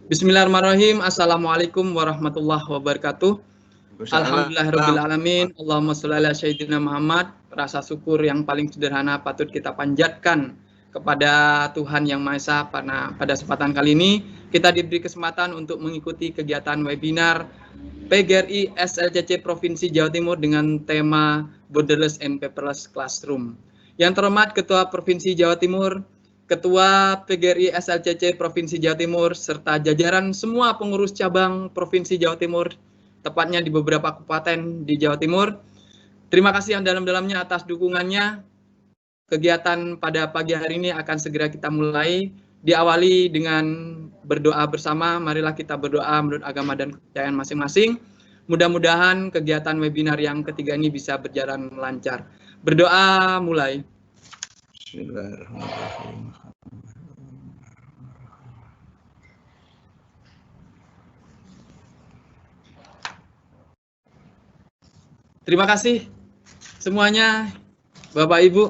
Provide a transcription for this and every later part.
Bismillahirrahmanirrahim. Assalamualaikum warahmatullahi wabarakatuh. Alhamdulillahirrabbilalamin. Allahumma sholli ala sayyidina Muhammad. Rasa syukur yang paling sederhana patut kita panjatkan kepada Tuhan Yang Maha Esa. Pada kesempatan kali ini kita diberi kesempatan untuk mengikuti kegiatan webinar PGRI SLCC Provinsi Jawa Timur dengan tema Borderless and Paperless Classroom. Yang terhormat Ketua Provinsi Jawa Timur, Ketua PGRI SLCC Provinsi Jawa Timur, serta jajaran semua pengurus cabang Provinsi Jawa Timur, tepatnya di beberapa kabupaten di Jawa Timur. Terima kasih yang dalam-dalamnya atas dukungannya. Kegiatan pada pagi hari ini akan segera kita mulai, diawali dengan berdoa bersama. Marilah kita berdoa menurut agama dan kepercayaan masing-masing. Mudah-mudahan kegiatan webinar yang ketiga ini bisa berjalan lancar. Berdoa mulai. Bismillahirrahmanirrahim. Terima kasih semuanya, Bapak Ibu.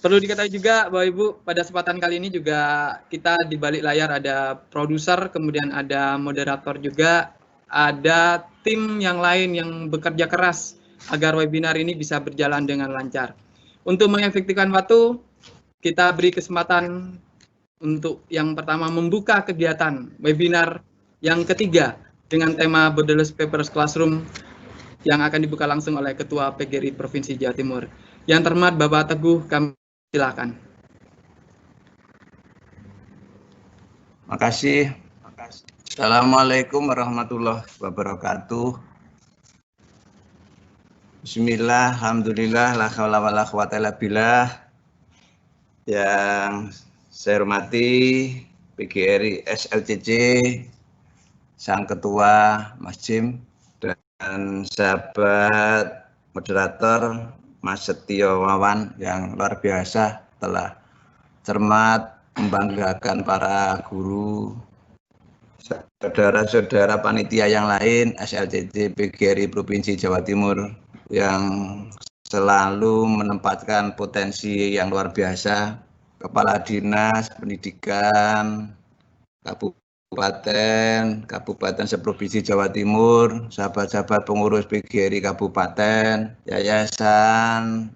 Perlu diketahui juga, Bapak Ibu, pada kesempatan kali ini juga kita di balik layar ada produser, kemudian ada moderator juga, ada tim yang lain yang bekerja keras agar webinar ini bisa berjalan dengan lancar. Untuk mengefektifkan waktu, kita beri kesempatan untuk yang pertama membuka kegiatan webinar yang ketiga dengan tema Borderless Paperless Classroom yang akan dibuka langsung oleh Ketua PGRI Provinsi Jawa Timur. Yang terhormat Bapak Teguh, kami silakan. Makasih. Assalamualaikum warahmatullahi wabarakatuh. Bismillah, alhamdulillah, la haula wala quwata illa billah. Yang saya hormati PGRI SLCC, Sang Ketua Mas Jim, dan sahabat moderator Mas Setio Wawan yang luar biasa telah cermat membanggakan para guru, saudara-saudara panitia yang lain SLCC PGRI Provinsi Jawa Timur yang selalu menempatkan potensi yang luar biasa, Kepala Dinas Pendidikan Kabupaten seprovinsi Jawa Timur, sahabat-sahabat pengurus PGRI Kabupaten, Yayasan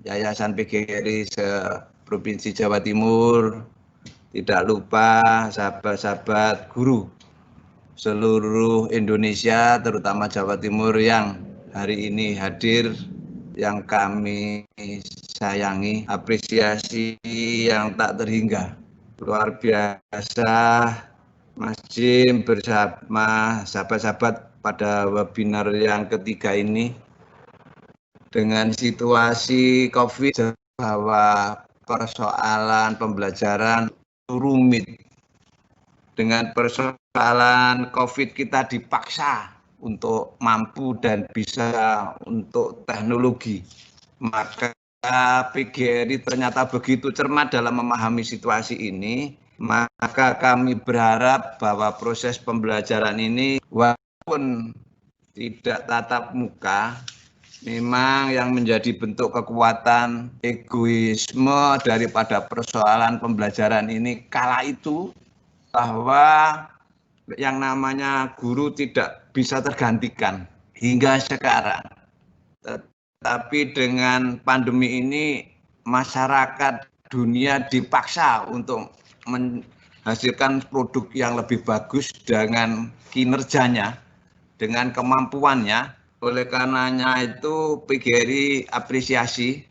PGRI seprovinsi Jawa Timur, tidak lupa sahabat-sahabat guru seluruh Indonesia, terutama Jawa Timur yang hari ini hadir, yang kami sayangi, apresiasi yang tak terhingga. Luar biasa Mas Jim bersama sahabat-sahabat pada webinar yang ketiga ini. Dengan situasi COVID bahwa persoalan pembelajaran rumit. Dengan persoalan COVID kita dipaksa untuk mampu dan bisa untuk teknologi. Maka PGRI ternyata begitu cermat dalam memahami situasi ini. Maka kami berharap bahwa proses pembelajaran ini walaupun tidak tatap muka, memang yang menjadi bentuk kekuatan egoisme daripada persoalan pembelajaran ini kala itu bahwa yang namanya guru tidak bisa tergantikan hingga sekarang. Tetapi dengan pandemi ini masyarakat dunia dipaksa untuk menghasilkan produk yang lebih bagus dengan kinerjanya, dengan kemampuannya. Oleh karenanya itu PGRI apresiasi,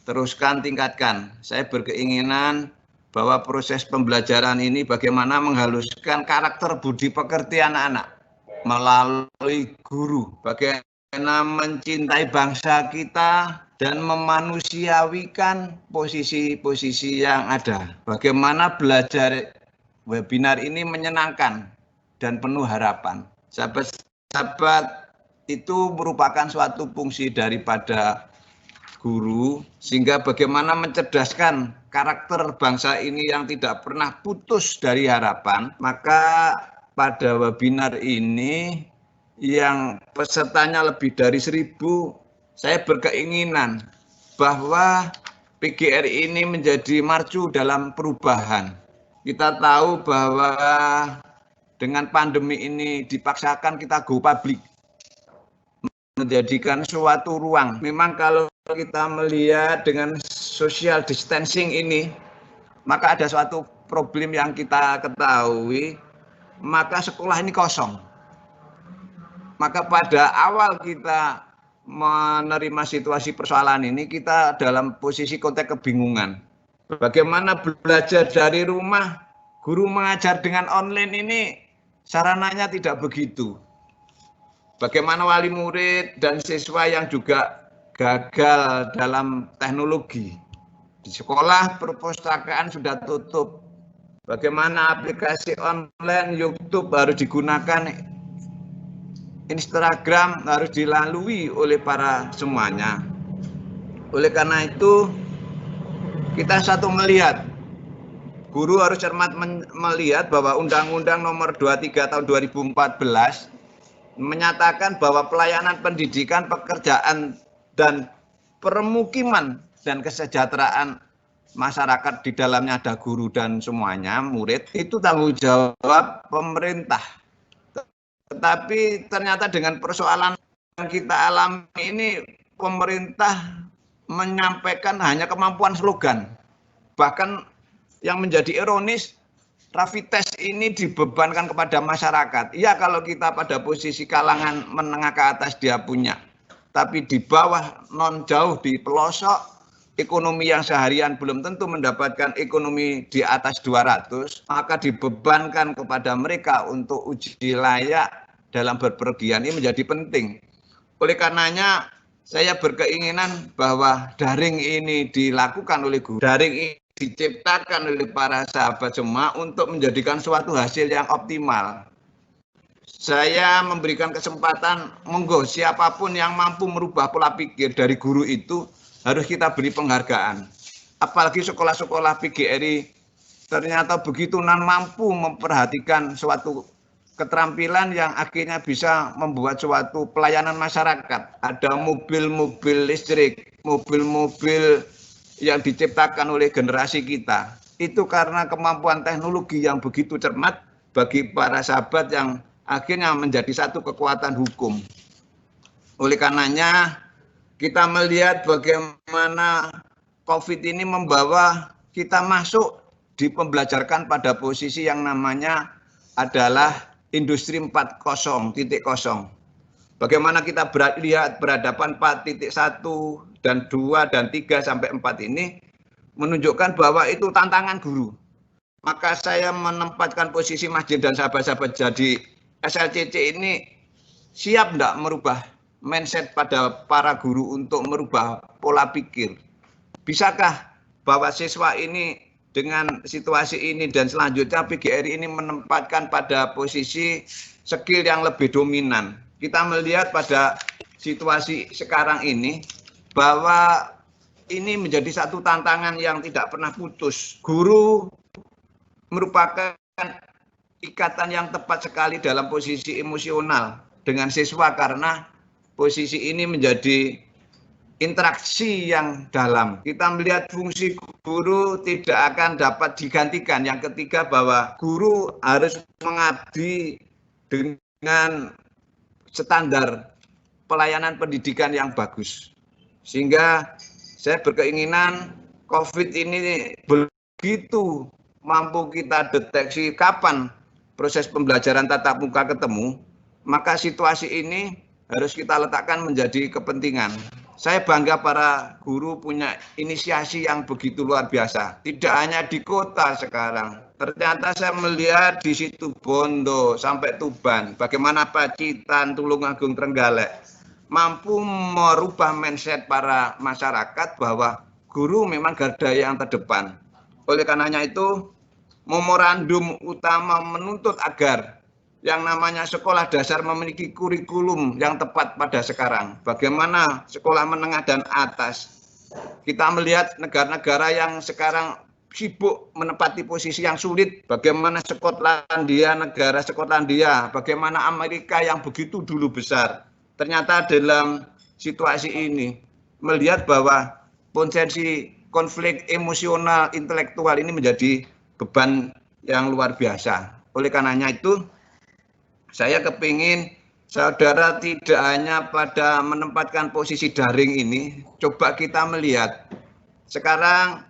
teruskan tingkatkan. Saya berkeinginan bahwa proses pembelajaran ini bagaimana menghaluskan karakter budi pekerti anak-anak melalui guru, bagaimana mencintai bangsa kita dan memanusiawikan posisi-posisi yang ada. Bagaimana belajar webinar ini menyenangkan dan penuh harapan. Sahabat-sahabat, itu merupakan suatu fungsi daripada guru, sehingga bagaimana mencerdaskan karakter bangsa ini yang tidak pernah putus dari harapan. Maka pada webinar ini yang pesertanya lebih dari 1.000, saya berkeinginan bahwa PGRI ini menjadi marcu dalam perubahan, Kita tahu bahwa dengan pandemi ini dipaksakan kita go public, menjadikan suatu ruang. Memang kalau kita melihat dengan social distancing ini, maka ada suatu problem yang kita ketahui, maka sekolah ini kosong. Maka pada awal kita menerima situasi persoalan ini, kita dalam posisi konteks kebingungan. Bagaimana belajar dari rumah, guru mengajar dengan online ini sarananya tidak begitu. Bagaimana wali murid dan siswa yang juga gagal dalam teknologi. Di sekolah perpustakaan sudah tutup. Bagaimana aplikasi online, YouTube harus digunakan, Instagram harus dilalui oleh para semuanya. Oleh karena itu, kita satu melihat, guru harus cermat melihat bahwa Undang-Undang Nomor 23 Tahun 2014 menyatakan bahwa pelayanan pendidikan, pekerjaan, dan permukiman dan kesejahteraan masyarakat, di dalamnya ada guru dan semuanya, murid, itu tanggung jawab pemerintah. Tetapi ternyata dengan persoalan yang kita alami ini, pemerintah menyampaikan hanya kemampuan slogan. Bahkan yang menjadi ironis, rapid test ini dibebankan kepada masyarakat. Iya, kalau kita pada posisi kalangan menengah ke atas dia punya. Tapi di bawah, non jauh di pelosok, ekonomi yang seharian belum tentu mendapatkan ekonomi di atas 200, maka dibebankan kepada mereka untuk uji layak dalam berpergian ini menjadi penting. Oleh karenanya, saya berkeinginan bahwa daring ini dilakukan oleh guru. Daring ini diciptakan oleh para sahabat semua untuk menjadikan suatu hasil yang optimal. Saya memberikan kesempatan, monggo siapapun yang mampu merubah pola pikir dari guru itu harus kita beri penghargaan. Apalagi sekolah-sekolah PGRI ternyata begitu non mampu memperhatikan suatu keterampilan yang akhirnya bisa membuat suatu pelayanan masyarakat. Ada mobil-mobil listrik, mobil-mobil yang diciptakan oleh generasi kita. Itu karena kemampuan teknologi yang begitu cermat bagi para sahabat yang akhirnya menjadi satu kekuatan hukum. Oleh karenanya, kita melihat bagaimana COVID ini membawa kita masuk di pembelajaran pada posisi yang namanya adalah Industri 4.0. Bagaimana kita lihat berhadapan 4.1 dan 2 dan 3 sampai 4 ini menunjukkan bahwa itu tantangan guru. Maka saya menempatkan posisi masjid dan sahabat-sahabat jadi SLCC ini siap enggak merubah mindset pada para guru untuk merubah pola pikir. Bisakah bahwa siswa ini dengan situasi ini dan selanjutnya PGRI ini menempatkan pada posisi skill yang lebih dominan. Kita melihat pada situasi sekarang ini bahwa ini menjadi satu tantangan yang tidak pernah putus. Guru merupakan ikatan yang tepat sekali dalam posisi emosional dengan siswa karena posisi ini menjadi interaksi yang dalam. Kita melihat fungsi guru tidak akan dapat digantikan. Yang ketiga, bahwa guru harus mengabdi dengan standar pelayanan pendidikan yang bagus. Sehingga saya berkeinginan COVID ini begitu mampu kita deteksi kapan proses pembelajaran tatap muka ketemu, maka situasi ini harus kita letakkan menjadi kepentingan. Saya bangga para guru punya inisiasi yang begitu luar biasa. Tidak hanya di kota sekarang. Ternyata saya melihat di situ Bondo sampai Tuban, bagaimana Pacitan, Tulungagung, Trenggalek mampu merubah mindset para masyarakat bahwa guru memang garda yang terdepan. Oleh karenanya itu, memorandum utama menuntut agar yang namanya sekolah dasar memiliki kurikulum yang tepat pada sekarang. Bagaimana sekolah menengah dan atas. Kita melihat negara-negara yang sekarang sibuk menempati posisi yang sulit. Bagaimana Skotlandia, negara Skotlandia. Bagaimana Amerika yang begitu dulu besar. Ternyata dalam situasi ini melihat bahwa potensi konflik emosional intelektual ini menjadi beban yang luar biasa. Oleh karenanya itu, saya kepingin saudara tidak hanya pada menempatkan posisi daring ini, coba kita melihat sekarang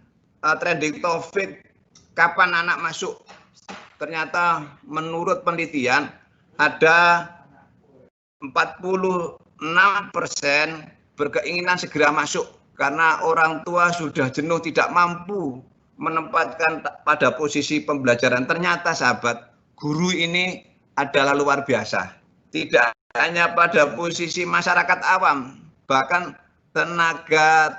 trending topik kapan anak masuk. Ternyata menurut penelitian ada 46% berkeinginan segera masuk karena orang tua sudah jenuh tidak mampu menempatkan pada posisi pembelajaran. Ternyata sahabat, guru ini adalah luar biasa. Tidak hanya pada posisi masyarakat awam, bahkan tenaga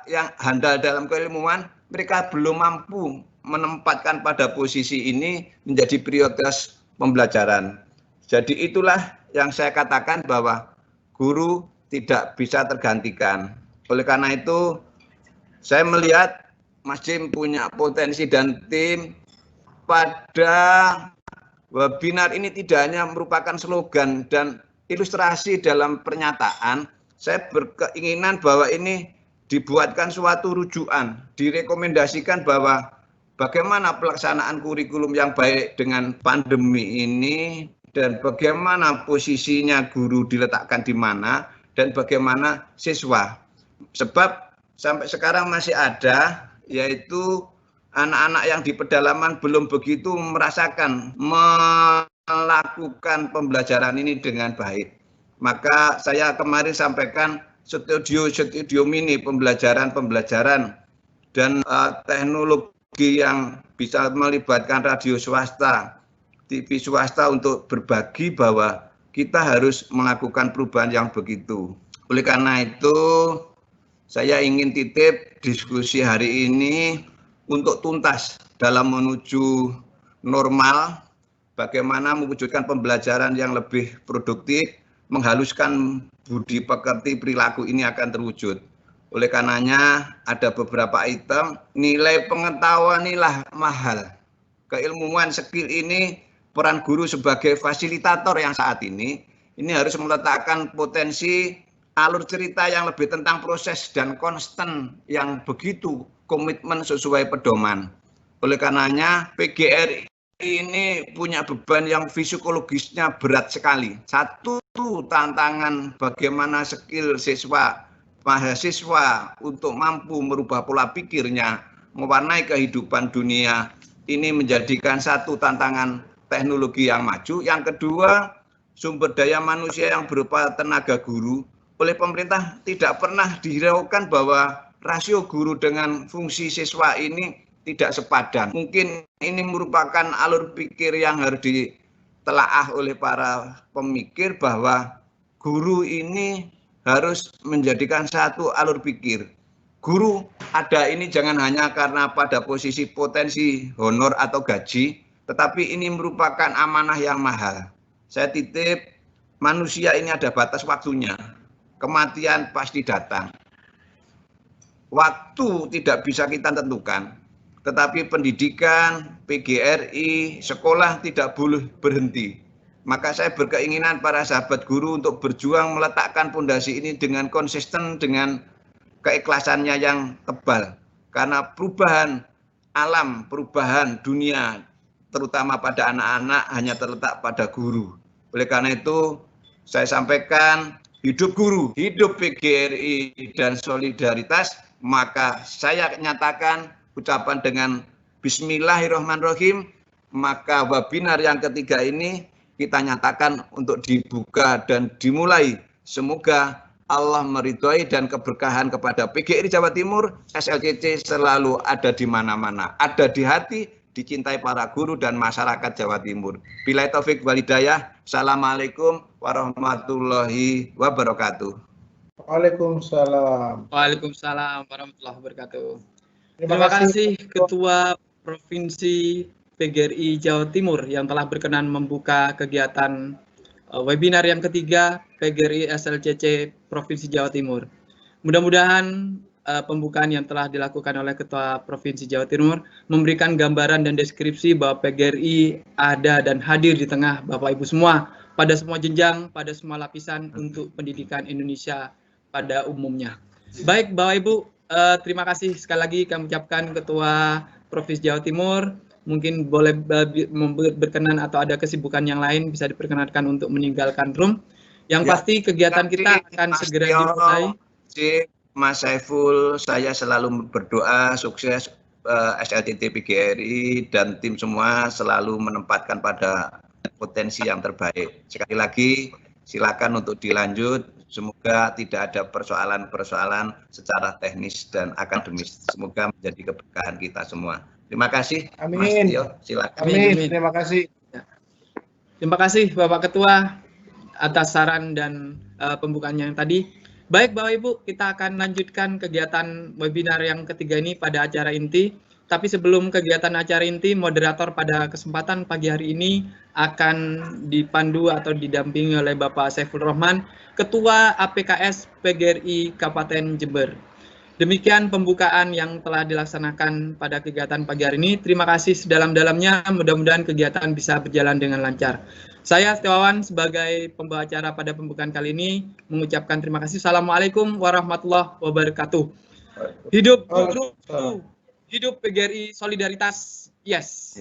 yang handal dalam keilmuan, mereka belum mampu menempatkan pada posisi ini menjadi prioritas pembelajaran. Jadi itulah yang saya katakan bahwa guru tidak bisa tergantikan. Oleh karena itu, saya melihat Mas Jim punya potensi dan tim pada webinar ini tidak hanya merupakan slogan dan ilustrasi dalam pernyataan. Saya berkeinginan bahwa ini dibuatkan suatu rujukan, direkomendasikan bahwa bagaimana pelaksanaan kurikulum yang baik dengan pandemi ini dan bagaimana posisinya guru diletakkan di mana dan bagaimana siswa. Sebab sampai sekarang masih ada yaitu anak-anak yang di pedalaman belum begitu merasakan melakukan pembelajaran ini dengan baik. Maka saya kemarin sampaikan studio mini pembelajaran dan teknologi yang bisa melibatkan radio swasta, TV swasta untuk berbagi bahwa kita harus melakukan perubahan yang begitu. Oleh karena itu, saya ingin titip diskusi hari ini untuk tuntas dalam menuju normal, bagaimana mewujudkan pembelajaran yang lebih produktif, menghaluskan budi pekerti perilaku ini akan terwujud. Oleh karenanya ada beberapa item, nilai pengetahuan inilah mahal. Keilmuan skill ini, peran guru sebagai fasilitator yang saat ini harus meletakkan potensi alur cerita yang lebih tentang proses dan konstan yang begitu komitmen sesuai pedoman. Oleh karenanya PGRI ini punya beban yang psikologisnya berat sekali. Satu tantangan bagaimana skill mahasiswa untuk mampu merubah pola pikirnya, mewarnai kehidupan dunia, ini menjadikan satu tantangan teknologi yang maju. Yang kedua, sumber daya manusia yang berupa tenaga guru. Oleh pemerintah tidak pernah dihiraukan bahwa rasio guru dengan fungsi siswa ini tidak sepadan. Mungkin ini merupakan alur pikir yang harus ditelaah oleh para pemikir bahwa guru ini harus menjadikan satu alur pikir. Guru ada ini jangan hanya karena pada posisi potensi honor atau gaji, tetapi ini merupakan amanah yang mahal. Saya titip, manusia ini ada batas waktunya. Kematian pasti datang. Waktu tidak bisa kita tentukan, tetapi pendidikan, PGRI, sekolah tidak boleh berhenti. Maka saya berkeinginan para sahabat guru untuk berjuang meletakkan pondasi ini dengan konsisten, dengan keikhlasannya yang tebal. Karena perubahan alam, perubahan dunia, terutama pada anak-anak hanya terletak pada guru. Oleh karena itu, saya sampaikan, hidup guru, hidup PGRI dan solidaritas, maka saya nyatakan ucapan dengan Bismillahirrahmanirrahim, maka webinar yang ketiga ini kita nyatakan untuk dibuka dan dimulai. Semoga Allah meridhoi dan keberkahan kepada PGRI Jawa Timur, SLCC selalu ada di mana-mana, ada di hati, dicintai para guru dan masyarakat Jawa Timur. Billahi taufik wal hidayah. Assalamualaikum warahmatullahi wabarakatuh. Waalaikumsalam. Waalaikumsalam warahmatullahi wabarakatuh. Terima kasih Ketua Provinsi PGRI Jawa Timur yang telah berkenan membuka kegiatan webinar yang ketiga PGRI SLCC Provinsi Jawa Timur. Mudah-mudahan pembukaan yang telah dilakukan oleh Ketua Provinsi Jawa Timur memberikan gambaran dan deskripsi bahwa PGRI ada dan hadir di tengah Bapak Ibu semua, pada semua jenjang, pada semua lapisan untuk pendidikan Indonesia pada umumnya. Baik Bapak Ibu, terima kasih sekali lagi kami ucapkan Ketua Provinsi Jawa Timur. mungkin boleh berkenan atau ada kesibukan yang lain bisa diperkenankan untuk meninggalkan room. Yang pasti kegiatan kita akan segera dimulai. Mas Saiful, saya selalu berdoa sukses SLTT PGRI dan tim semua selalu menempatkan pada potensi yang terbaik. Sekali lagi silakan untuk dilanjut. Semoga tidak ada persoalan-persoalan secara teknis dan akademis. Semoga menjadi keberkahan kita semua. Terima kasih. Amin. Mas Tio, silakan. Amin. Terima kasih. Terima kasih Bapak Ketua atas saran dan pembukaannya yang tadi. Baik Bapak Ibu, kita akan lanjutkan kegiatan webinar yang ketiga ini pada acara inti. Tapi sebelum kegiatan acara inti, moderator pada kesempatan pagi hari ini akan dipandu atau didampingi oleh Bapak Saiful Rohman, Ketua APKS PGRI Kabupaten Jember. Demikian pembukaan yang telah dilaksanakan pada kegiatan pagi hari ini. Terima kasih sedalam-dalamnya, mudah-mudahan kegiatan bisa berjalan dengan lancar. Saya Setiawan sebagai pembawa acara pada pembukaan kali ini mengucapkan terima kasih. Assalamualaikum warahmatullahi wabarakatuh. Hidup guru, hidup PGRI Solidaritas, yes.